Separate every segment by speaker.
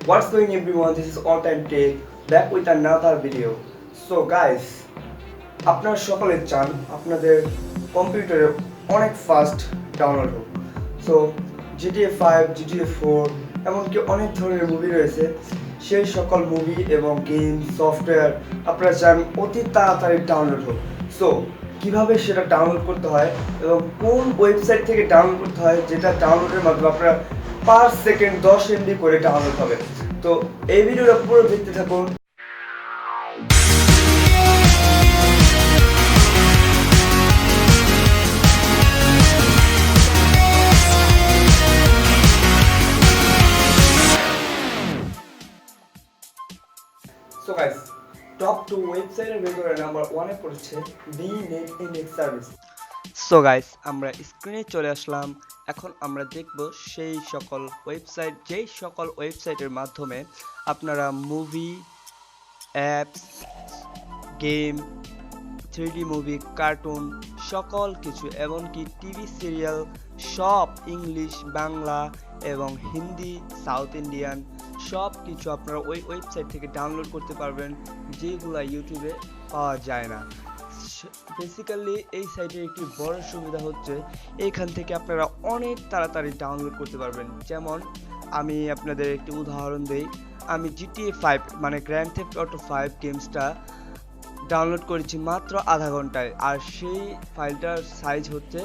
Speaker 1: What's going everyone? This is All Time Take back with another video. So guys, আপনারা সকলে চান আপনাদের কম্পিউটারে অনেক ফাস্ট ডাউনলোড হোক। সো GTA 5, GTA 4 এমনকি অনেক ধরনের মুভি রয়েছে, সেই সকল মুভি এবং গেম সফটওয়্যার আপনারা চান অতি তাড়াতাড়ি ডাউনলোড হোক। সো কীভাবে সেটা ডাউনলোড করতে হয় এবং কোন ওয়েবসাইট থেকে ডাউনলোড করতে হয়, যেটা ডাউনলোডের মাধ্যমে আপনারা পার সেকেন্ড 10 MB করে ডাউনলোড হবে। তো এই ভিডিওটা পুরো দেখতে থাকুন। সো গাইস, টপ 2 ওয়েবসাইটের ভিতরে নাম্বার 1 এ পড়ছে ভিনেট ইন্ডেক্স সার্ভিস। সো গাইস, আমরা স্ক্রিনে চলে আসলাম। এখন আমরা দেখব সেই সকল ওয়েবসাইট, যেই সকল ওয়েবসাইটের মাধ্যমে আপনারা movie, apps, game, 3D movie, cartoon সকল কিছু, এমনকি টিভি সিরিয়াল সব, ইংলিশ, বাংলা এবং হিন্দি, সাউথ ইন্ডিয়ান সব কিছু আপনারা ওই ওয়েবসাইট থেকে ডাউনলোড করতে পারবেন, যেগুলো ইউটিউবে পাওয়া যায় না। বেসিক্যালি এই সাইটের একটি বড় সুবিধা হচ্ছে এখান থেকে আপনারা অনেক তাড়াতাড়ি ডাউনলোড করতে পারবেন। যেমন আমি আপনাদের একটি উদাহরণ দেই, আমি GTA 5 মানে গ্র্যান্ড থেফট অটো 5 গেমসটা ডাউনলোড করেছি মাত্র আধা ঘন্টায়, আর সেই ফাইলটার সাইজ হচ্ছে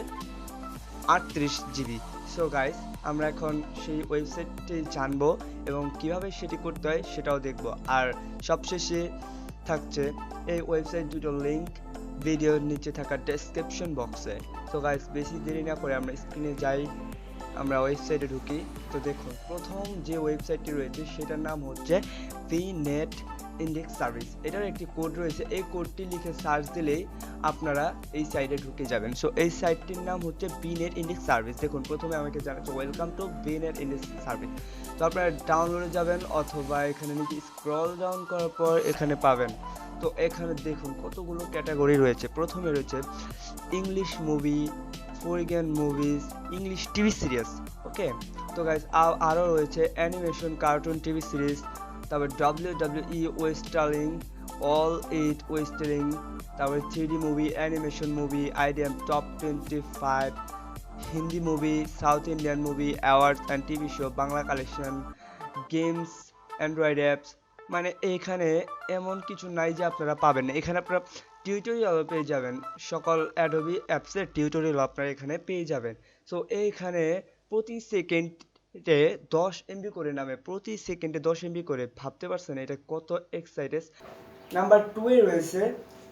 Speaker 1: 38 GB। সো গাইস, আমরা এখন সেই ওয়েবসাইটটি জানবো এবং কিভাবে সেটি করতে হয় সেটাও দেখব। আর সবশেষে থাকছে এই ওয়েবসাইট দুটোর লিঙ্ক ভিডিওর নিচে থাকা ডেসক্রিপশন বক্সে। তো গাইস, বেশি দেরি না করে আমরা স্ক্রিনে যাই, আমরা ওয়েবসাইটে ঢুকি। তো দেখুন, প্রথম যে ওয়েবসাইটটি রয়েছে সেটার নাম হচ্ছে ভিনেট ইন্ডেক্স সার্ভিস। এটার একটি কোড রয়েছে, এই কোডটি লিখে সার্চ দিলেই আপনারা এই সাইটে ঢুকে যাবেন। সো এই সাইটটির নাম হচ্ছে ভিনেট ইন্ডেক্স সার্ভিস। দেখুন, প্রথমে আমাকে জানাচ্ছে ওয়েলকাম টু ভিনেট ইন্ডেক্স সার্ভিস। তো আপনারা ডাউনলোডে যাবেন অথবা এখানে নিচে স্ক্রল ডাউন করার পর এখানে পাবেন। তো এখানে দেখুন কতগুলো ক্যাটাগরি রয়েছে। প্রথমে রয়েছে English movie, foreign movies, English TV series. Okay, তো গাইস আরও রয়েছে অ্যানিমেশন, কার্টুন, টিভি সিরিজ, তারপর WWE wrestling, all eight wrestling, তারপর 3D movie, animation movie, IDM top 25, Hindi movie, South Indian movie, awards and TV show, Bangla collection, games, Android apps. মানে এখানে এমন কিছু নাই যে আপনারা পাবেন না, এখানে আপনারা টিউটোরিয়ালও পেয়ে যাবেন, সকল অ্যাডোবি অ্যাপসের টিউটোরিয়াল আপনারা এখানে পেয়ে যাবেন। সো এইখানে প্রতি সেকেন্ডে 10 MB করে নামে, প্রতি সেকেন্ডে 10 MB করে। ভাবতে পারছেন এটা কত এক্সাইটেড। নাম্বার 2 এ রয়েছে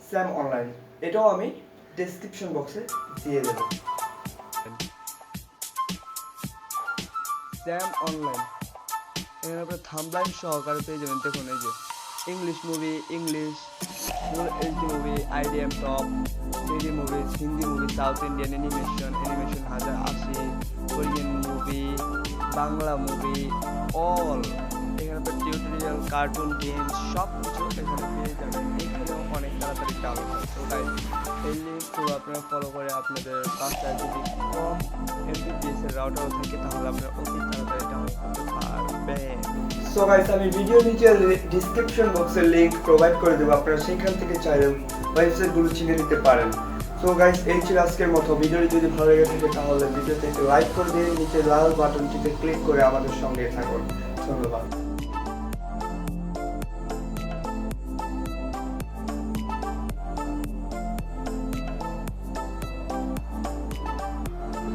Speaker 1: স্যাম অনলাইন, এটাও আমি ডেসক্রিপশন বক্সে দিয়ে দেব। স্যাম অনলাইন, এখানে আপনার থাম্বলাইন সহকারে পেয়ে যাবেন। দেখুন এই যে English movie, English full HD movie, IDM top, 3D movies, Hindi movie, South Indian animation, animation 1080, Korean movie, Bangla movie, all. এখানে আপনার টিউটোরিয়াল, কার্টুন, গেমস সব কিছু এখানে পেয়ে যাবেন। এখানেও অনেক তাড়াতাড়ি ডাউনলোড হয়। তো গাইস, এই লিঙ্কগুলো আপনারা ফলো করে আপনাদের বাসায় যদি কম MBPS এর রাউটারও থাকে তাহলে আপনারা অতি তাড়াতাড়ি ডাউনলোড করতে পারবেন। সো গাইস, আমি ভিডিও নিচে ডেসক্রিপশন বক্সে লিংক প্রোভাইড করে দেবো, আপনারা সেখান থেকে চাইলে ওয়েবসাইটগুলো চিনে নিতে পারেন। সো গাইস, এই ছিল আজকের মতো। ভিডিওটি যদি ভালো লেগে থাকে তাহলে ভিডিওতে লাইক করে দিয়ে নিচে লাল বাটনটিতে ক্লিক করে আমাদের সঙ্গে থাকুন। ধন্যবাদ।